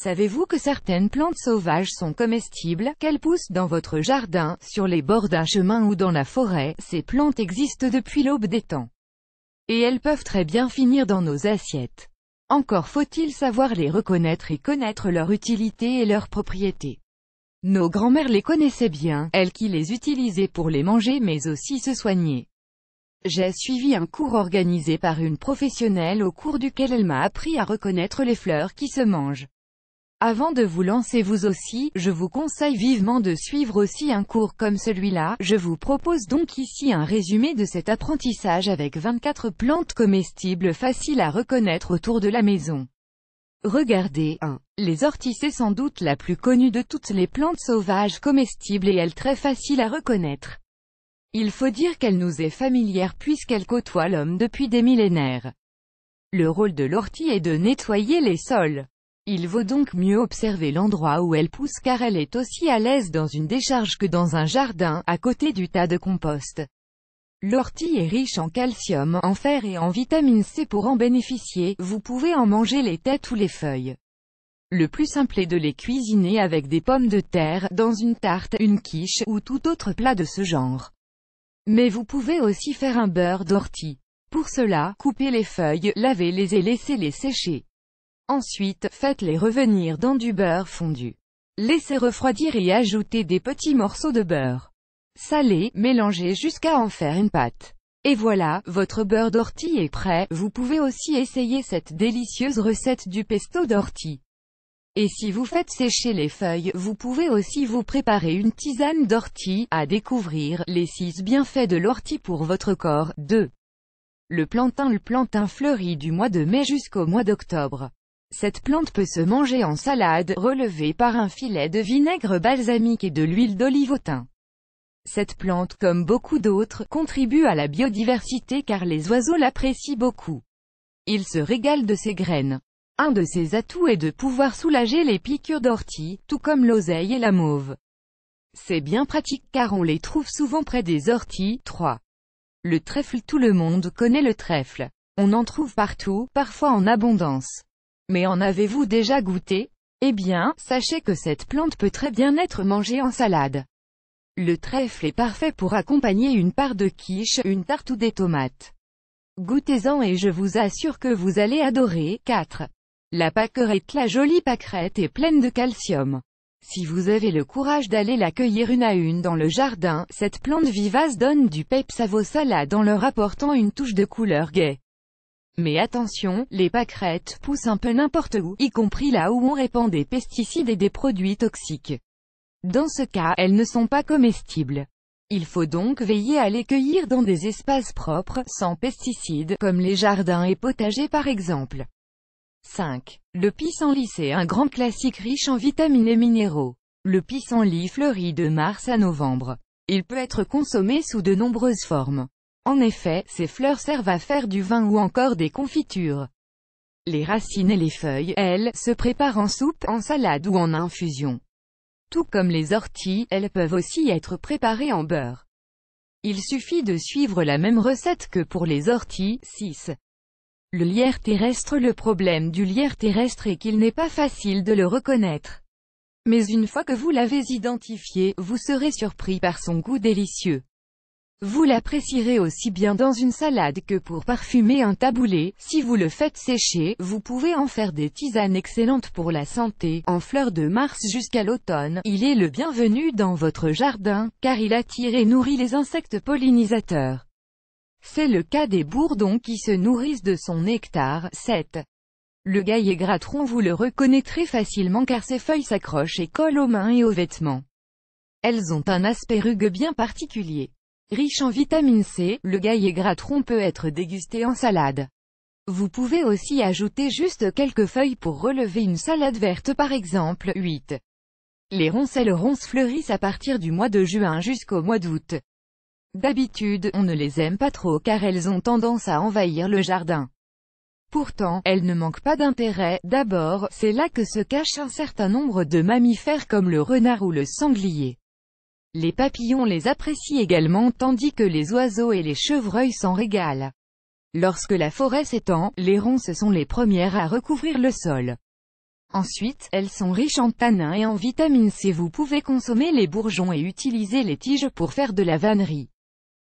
Savez-vous que certaines plantes sauvages sont comestibles, qu'elles poussent dans votre jardin, sur les bords d'un chemin ou dans la forêt? Ces plantes existent depuis l'aube des temps. Et elles peuvent très bien finir dans nos assiettes. Encore faut-il savoir les reconnaître et connaître leur utilité et leurs propriétés. Nos grands-mères les connaissaient bien, elles qui les utilisaient pour les manger mais aussi se soigner. J'ai suivi un cours organisé par une professionnelle au cours duquel elle m'a appris à reconnaître les fleurs qui se mangent. Avant de vous lancer vous aussi, je vous conseille vivement de suivre aussi un cours comme celui-là. Je vous propose donc ici un résumé de cet apprentissage avec 24 plantes comestibles faciles à reconnaître autour de la maison. Regardez. 1. Les orties, c'est sans doute la plus connue de toutes les plantes sauvages comestibles et elle très facile à reconnaître. Il faut dire qu'elle nous est familière puisqu'elle côtoie l'homme depuis des millénaires. Le rôle de l'ortie est de nettoyer les sols. Il vaut donc mieux observer l'endroit où elle pousse car elle est aussi à l'aise dans une décharge que dans un jardin, à côté du tas de compost. L'ortie est riche en calcium, en fer et en vitamine C. Pour en bénéficier, vous pouvez en manger les têtes ou les feuilles. Le plus simple est de les cuisiner avec des pommes de terre, dans une tarte, une quiche, ou tout autre plat de ce genre. Mais vous pouvez aussi faire un beurre d'ortie. Pour cela, coupez les feuilles, lavez-les et laissez-les sécher. Ensuite, faites-les revenir dans du beurre fondu. Laissez refroidir et ajoutez des petits morceaux de beurre salé, mélangez jusqu'à en faire une pâte. Et voilà, votre beurre d'ortie est prêt. Vous pouvez aussi essayer cette délicieuse recette du pesto d'ortie. Et si vous faites sécher les feuilles, vous pouvez aussi vous préparer une tisane d'ortie. À découvrir, les 6 bienfaits de l'ortie pour votre corps. 2. Le plantain fleurit du mois de mai jusqu'au mois d'octobre. Cette plante peut se manger en salade, relevée par un filet de vinaigre balsamique et de l'huile d'olive au thym. Cette plante, comme beaucoup d'autres, contribue à la biodiversité car les oiseaux l'apprécient beaucoup. Ils se régalent de ses graines. Un de ses atouts est de pouvoir soulager les piqûres d'ortie, tout comme l'oseille et la mauve. C'est bien pratique car on les trouve souvent près des orties. 3. Le trèfle. Tout le monde connaît le trèfle. On en trouve partout, parfois en abondance. Mais en avez-vous déjà goûté? Eh bien, sachez que cette plante peut très bien être mangée en salade. Le trèfle est parfait pour accompagner une part de quiche, une tarte ou des tomates. Goûtez-en et je vous assure que vous allez adorer. 4. La pâquerette. La jolie pâquerette est pleine de calcium. Si vous avez le courage d'aller la cueillir une à une dans le jardin, cette plante vivace donne du peps à vos salades en leur apportant une touche de couleur gaie. Mais attention, les pâquerettes poussent un peu n'importe où, y compris là où on répand des pesticides et des produits toxiques. Dans ce cas, elles ne sont pas comestibles. Il faut donc veiller à les cueillir dans des espaces propres, sans pesticides, comme les jardins et potagers par exemple. 5. Le pissenlit. C'est un grand classique riche en vitamines et minéraux. Le pissenlit fleurit de mars à novembre. Il peut être consommé sous de nombreuses formes. En effet, ces fleurs servent à faire du vin ou encore des confitures. Les racines et les feuilles, elles, se préparent en soupe, en salade ou en infusion. Tout comme les orties, elles peuvent aussi être préparées en beurre. Il suffit de suivre la même recette que pour les orties. 6. Le lierre terrestre. Le problème du lierre terrestre est qu'il n'est pas facile de le reconnaître. Mais une fois que vous l'avez identifié, vous serez surpris par son goût délicieux. Vous l'apprécierez aussi bien dans une salade que pour parfumer un taboulé. Si vous le faites sécher, vous pouvez en faire des tisanes excellentes pour la santé. En fleurs de mars jusqu'à l'automne, il est le bienvenu dans votre jardin, car il attire et nourrit les insectes pollinisateurs. C'est le cas des bourdons qui se nourrissent de son nectar. 7. Le gaillet gratteron. Vous le reconnaîtrez facilement car ses feuilles s'accrochent et collent aux mains et aux vêtements. Elles ont un aspect rugueux bien particulier. Riche en vitamine C, le gaillet gratteron peut être dégusté en salade. Vous pouvez aussi ajouter juste quelques feuilles pour relever une salade verte par exemple. 8. Les ronces. Les ronces fleurissent à partir du mois de juin jusqu'au mois d'août. D'habitude, on ne les aime pas trop car elles ont tendance à envahir le jardin. Pourtant, elles ne manquent pas d'intérêt. D'abord, c'est là que se cache un certain nombre de mammifères comme le renard ou le sanglier. Les papillons les apprécient également tandis que les oiseaux et les chevreuils s'en régalent. Lorsque la forêt s'étend, les ronces sont les premières à recouvrir le sol. Ensuite, elles sont riches en tanins et en vitamine C. Vous pouvez consommer les bourgeons et utiliser les tiges pour faire de la vannerie.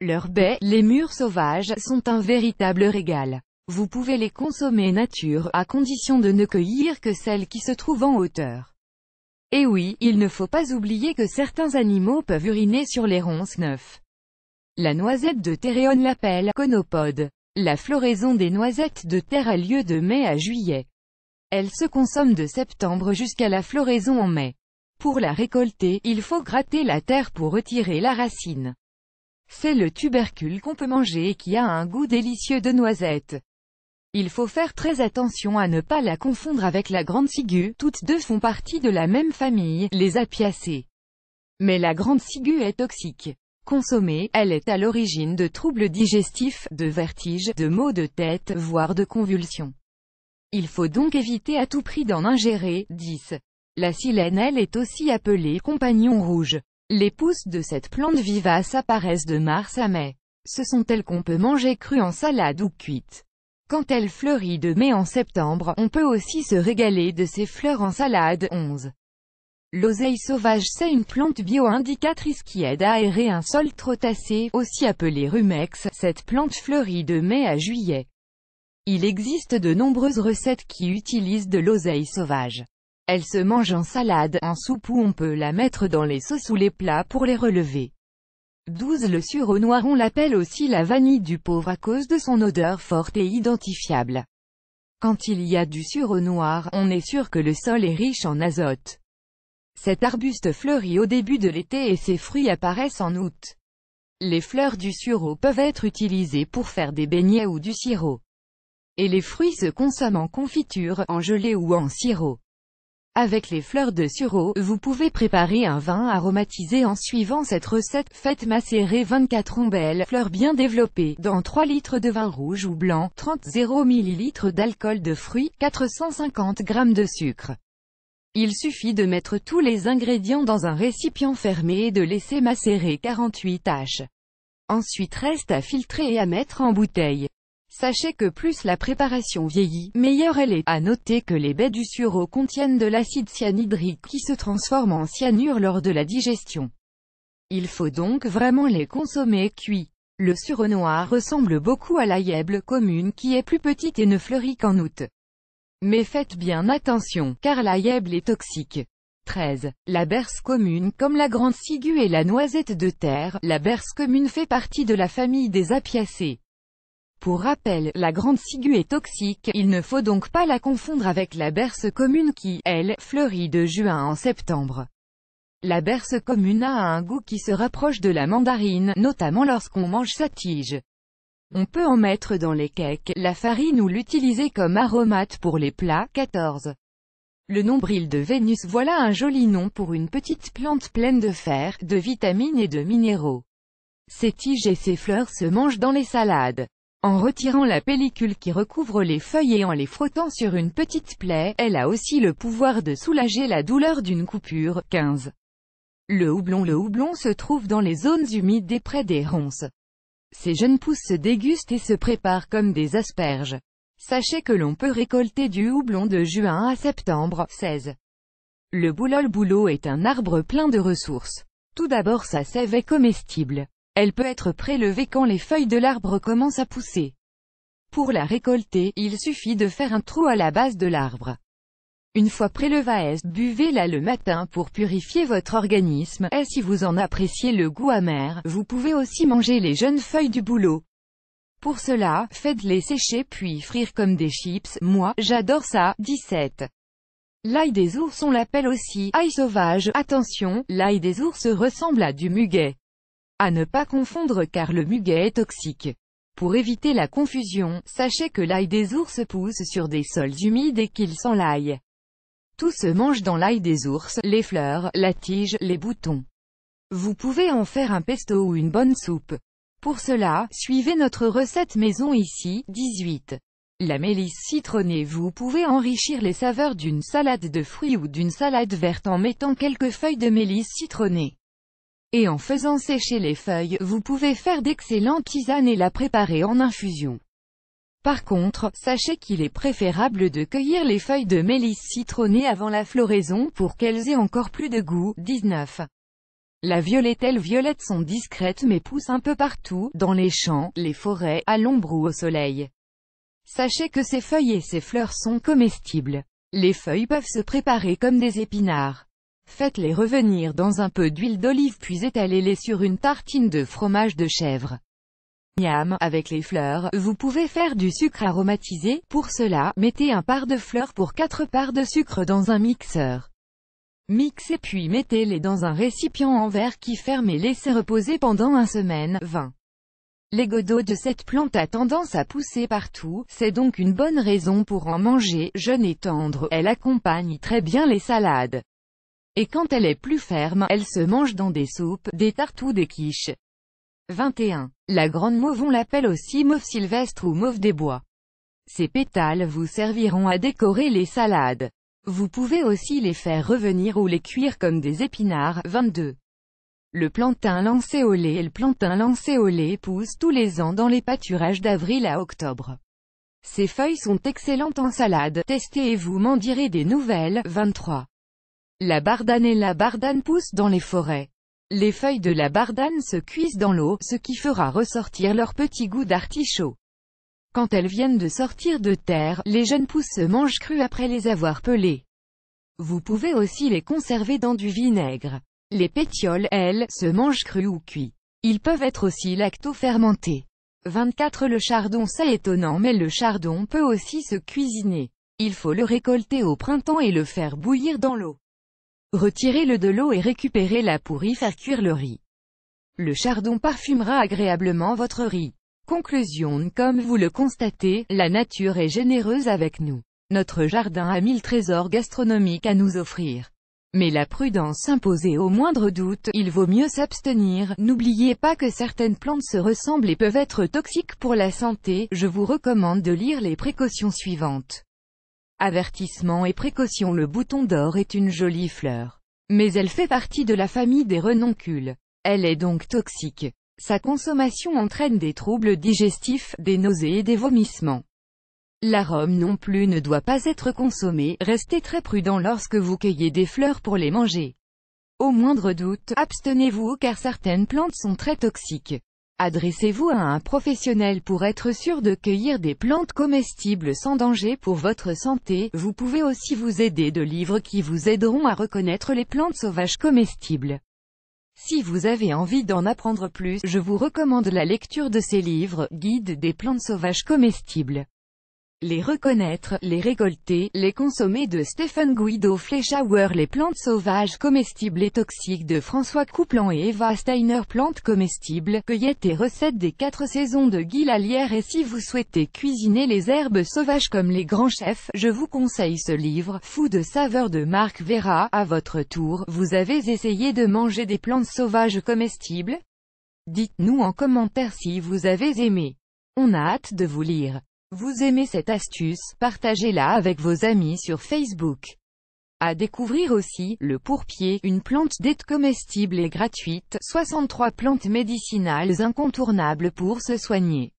Leurs baies, les mûres sauvages, sont un véritable régal. Vous pouvez les consommer nature, à condition de ne cueillir que celles qui se trouvent en hauteur. Et oui, il ne faut pas oublier que certains animaux peuvent uriner sur les ronces neufs. La noisette de terre, on l'appelle conopode. La floraison des noisettes de terre a lieu de mai à juillet. Elle se consomme de septembre jusqu'à la floraison en mai. Pour la récolter, il faut gratter la terre pour retirer la racine. C'est le tubercule qu'on peut manger et qui a un goût délicieux de noisette. Il faut faire très attention à ne pas la confondre avec la grande ciguë, toutes deux font partie de la même famille, les Apiacées. Mais la grande ciguë est toxique. Consommée, elle est à l'origine de troubles digestifs, de vertiges, de maux de tête, voire de convulsions. Il faut donc éviter à tout prix d'en ingérer. 10. La silène, elle, est aussi appelée compagnon rouge. Les pousses de cette plante vivace apparaissent de mars à mai. Ce sont elles qu'on peut manger crues en salade ou cuites. Quand elle fleurit de mai en septembre, on peut aussi se régaler de ses fleurs en salade. 11. L'oseille sauvage, c'est une plante bio-indicatrice qui aide à aérer un sol trop tassé, aussi appelé rumex. Cette plante fleurit de mai à juillet. Il existe de nombreuses recettes qui utilisent de l'oseille sauvage. Elle se mange en salade, en soupe ou on peut la mettre dans les sauces ou les plats pour les relever. 12. Le sureau noir, on l'appelle aussi la vanille du pauvre à cause de son odeur forte et identifiable. Quand il y a du sureau noir, on est sûr que le sol est riche en azote. Cet arbuste fleurit au début de l'été et ses fruits apparaissent en août. Les fleurs du sureau peuvent être utilisées pour faire des beignets ou du sirop. Et les fruits se consomment en confiture, en gelée ou en sirop. Avec les fleurs de sureau, vous pouvez préparer un vin aromatisé en suivant cette recette. Faites macérer 24 ombelles, fleurs bien développées, dans 3 litres de vin rouge ou blanc, 30 ml d'alcool de fruits, 450 g de sucre. Il suffit de mettre tous les ingrédients dans un récipient fermé et de laisser macérer 48 h. Ensuite reste à filtrer et à mettre en bouteille. Sachez que plus la préparation vieillit, meilleure elle est. À noter que les baies du sureau contiennent de l'acide cyanhydrique qui se transforme en cyanure lors de la digestion. Il faut donc vraiment les consommer cuits. Le sureau noir ressemble beaucoup à l'aïeble commune qui est plus petite et ne fleurit qu'en août. Mais faites bien attention, car l'aïeble est toxique. 13. La berce commune. Comme la grande ciguë et la noisette de terre, la berce commune fait partie de la famille des Apiacées. Pour rappel, la grande ciguë est toxique, il ne faut donc pas la confondre avec la berce commune qui, elle, fleurit de juin en septembre. La berce commune a un goût qui se rapproche de la mandarine, notamment lorsqu'on mange sa tige. On peut en mettre dans les cakes, la farine ou l'utiliser comme aromate pour les plats. 14. Le nombril de Vénus. Voilà un joli nom pour une petite plante pleine de fer, de vitamines et de minéraux. Ses tiges et ses fleurs se mangent dans les salades. En retirant la pellicule qui recouvre les feuilles et en les frottant sur une petite plaie, elle a aussi le pouvoir de soulager la douleur d'une coupure. 15. Le houblon se trouve dans les zones humides et près des ronces. Ces jeunes pousses se dégustent et se préparent comme des asperges. Sachez que l'on peut récolter du houblon de juin à septembre. 16. Le bouleau est un arbre plein de ressources. Tout d'abord, sa sève est comestible. Elle peut être prélevée quand les feuilles de l'arbre commencent à pousser. Pour la récolter, il suffit de faire un trou à la base de l'arbre. Une fois prélevée, buvez-la le matin pour purifier votre organisme, et si vous en appréciez le goût amer, vous pouvez aussi manger les jeunes feuilles du bouleau. Pour cela, faites-les sécher puis frire comme des chips, moi, j'adore ça. 17. L'ail des ours, on l'appelle aussi ail sauvage. Attention, l'ail des ours ressemble à du muguet. À ne pas confondre car le muguet est toxique. Pour éviter la confusion, sachez que l'ail des ours pousse sur des sols humides et qu'il sent l'ail. Tout se mange dans l'ail des ours, les fleurs, la tige, les boutons. Vous pouvez en faire un pesto ou une bonne soupe. Pour cela, suivez notre recette maison ici. 18. La mélisse citronnée. Vous pouvez enrichir les saveurs d'une salade de fruits ou d'une salade verte en mettant quelques feuilles de mélisse citronnée. Et en faisant sécher les feuilles, vous pouvez faire d'excellentes tisanes et la préparer en infusion. Par contre, sachez qu'il est préférable de cueillir les feuilles de mélisse citronnées avant la floraison pour qu'elles aient encore plus de goût. 19. La violettelle violette sont discrètes mais poussent un peu partout, dans les champs, les forêts, à l'ombre ou au soleil. Sachez que ces feuilles et ces fleurs sont comestibles. Les feuilles peuvent se préparer comme des épinards. Faites-les revenir dans un peu d'huile d'olive puis étalez-les sur une tartine de fromage de chèvre. Miam, avec les fleurs, vous pouvez faire du sucre aromatisé. Pour cela, mettez un part de fleurs pour 4 parts de sucre dans un mixeur. Mixez puis mettez-les dans un récipient en verre qui ferme et laissez reposer pendant 1 semaine. 20. Les godots de cette plante a tendance à pousser partout, c'est donc une bonne raison pour en manger. Jeune et tendre, elle accompagne très bien les salades. Et quand elle est plus ferme, elle se mange dans des soupes, des tartes ou des quiches. 21. La grande mauve, on l'appelle aussi mauve sylvestre ou mauve des bois. Ses pétales vous serviront à décorer les salades. Vous pouvez aussi les faire revenir ou les cuire comme des épinards. 22. Le plantain lancéolé. Le plantain lancéolé pousse tous les ans dans les pâturages d'avril à octobre. Ses feuilles sont excellentes en salade. Testez et vous m'en direz des nouvelles. 23. La bardane et la bardane poussent dans les forêts. Les feuilles de la bardane se cuisent dans l'eau, ce qui fera ressortir leur petit goût d'artichaut. Quand elles viennent de sortir de terre, les jeunes pousses se mangent crues après les avoir pelées. Vous pouvez aussi les conserver dans du vinaigre. Les pétioles, elles, se mangent crues ou cuits. Ils peuvent être aussi lacto-fermentés. 24. Le chardon. C'est étonnant mais le chardon peut aussi se cuisiner. Il faut le récolter au printemps et le faire bouillir dans l'eau. Retirez-le de l'eau et récupérez la pour y faire cuire le riz. Le chardon parfumera agréablement votre riz. Conclusion. Comme vous le constatez, la nature est généreuse avec nous. Notre jardin a 1000 trésors gastronomiques à nous offrir. Mais la prudence s'impose et au moindre doute, il vaut mieux s'abstenir. N'oubliez pas que certaines plantes se ressemblent et peuvent être toxiques pour la santé. Je vous recommande de lire les précautions suivantes. Avertissement et précaution. Le bouton d'or est une jolie fleur. Mais elle fait partie de la famille des renoncules. Elle est donc toxique. Sa consommation entraîne des troubles digestifs, des nausées et des vomissements. L'arôme non plus ne doit pas être consommé. Restez très prudent lorsque vous cueillez des fleurs pour les manger. Au moindre doute, abstenez-vous car certaines plantes sont très toxiques. Adressez-vous à un professionnel pour être sûr de cueillir des plantes comestibles sans danger pour votre santé. Vous pouvez aussi vous aider de livres qui vous aideront à reconnaître les plantes sauvages comestibles. Si vous avez envie d'en apprendre plus, je vous recommande la lecture de ces livres, Guide des plantes sauvages comestibles. Les reconnaître, les récolter, les consommer de Stephen Guido Fleischhauer. Les plantes sauvages comestibles et toxiques de François Coupland et Eva Steiner. Plantes comestibles, cueillettes et recettes des 4 saisons de Guy Lallière. Et si vous souhaitez cuisiner les herbes sauvages comme les grands chefs, je vous conseille ce livre, Fou de saveur de Marc Vera. À votre tour, vous avez essayé de manger des plantes sauvages comestibles? Dites-nous en commentaire si vous avez aimé. On a hâte de vous lire. Vous aimez cette astuce, partagez-la avec vos amis sur Facebook. À découvrir aussi, le pourpier, une plante d'aide comestible et gratuite, 63 plantes médicinales incontournables pour se soigner.